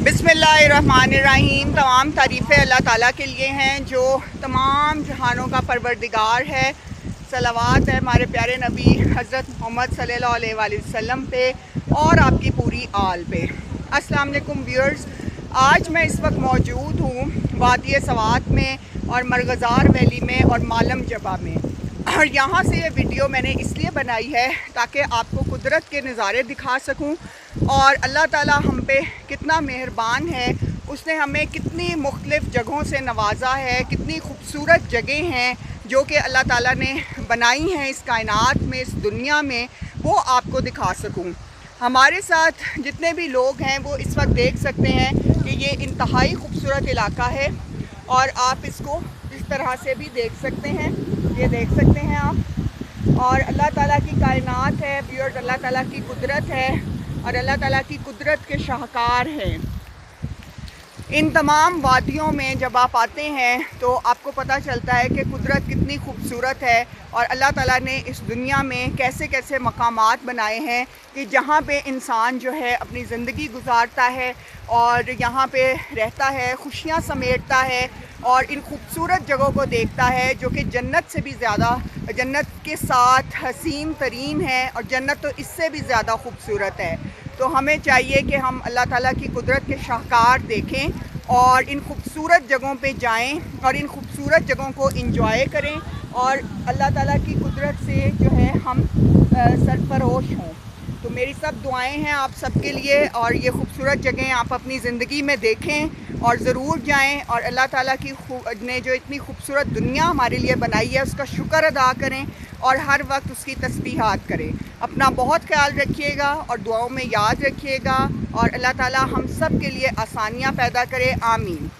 बिस्मिल्लाहिर्रहमानिर्रहीम। तमाम तारीफ़ें अल्लाह ताला के लिए हैं जो तमाम जहानों का परवरदिगार है। सलावत है हमारे प्यारे नबी हज़रत मोहम्मद सल्लल्लाहु अलैहि वसल्लम पे और आपकी पूरी आल पे। अस्सलाम वालेकुम व्यूअर्स, आज मैं इस वक्त मौजूद हूँ वादी सवात में और मरगज़ार वैली में और मालम जबा में। और यहाँ से ये वीडियो मैंने इसलिए बनाई है ताकि आपको कुदरत के नज़ारे दिखा सकूं और अल्लाह ताला हम पे कितना मेहरबान है। उसने हमें कितनी मुख्तलिफ़ जगहों से नवाजा है, कितनी खूबसूरत जगह हैं जो कि अल्लाह ताला ने बनाई हैं इस कायनात में, इस दुनिया में, वो आपको दिखा सकूं। हमारे साथ जितने भी लोग हैं वो इस वक्त देख सकते हैं कि ये इंतहाई खूबसूरत इलाका है और आप इसको इस तरह से भी देख सकते हैं, ये देख सकते हैं आप। और अल्लाह ताला की कायनात है व्यूअर्स, अल्लाह ताला की कुदरत है और अल्लाह ताला की कुदरत के शाहकार हैं। इन तमाम वादियों में जब आप आते हैं तो आपको पता चलता है कि कुदरत कितनी खूबसूरत है और अल्लाह ताला ने इस दुनिया में कैसे कैसे मकामात बनाए हैं कि जहाँ पे इंसान जो है अपनी ज़िंदगी गुजारता है और यहाँ पे रहता है, खुशियाँ समेटता है और इन खूबसूरत जगहों को देखता है जो कि जन्नत से भी ज़्यादा, जन्नत के साथ हसीन तरीन है और जन्नत तो इससे भी ज़्यादा खूबसूरत है। तो हमें चाहिए कि हम अल्लाह ताला की कुदरत के शाहकार देखें और इन खूबसूरत जगहों पे जाएं और इन खूबसूरत जगहों को इंजॉय करें और अल्लाह ताला की कुदरत से जो है हम सरफरोश हों। तो मेरी सब दुआएं हैं आप सबके लिए और ये खूबसूरत जगहें आप अपनी ज़िंदगी में देखें और ज़रूर जाएं और अल्लाह ताला की ने जो इतनी खूबसूरत दुनिया हमारे लिए बनाई है उसका शुक्र अदा करें और हर वक्त उसकी तस्बीहात करें। अपना बहुत ख्याल रखिएगा और दुआओं में याद रखिएगा और अल्लाह ताला हम सब के लिए आसानियाँ पैदा करे। आमीन।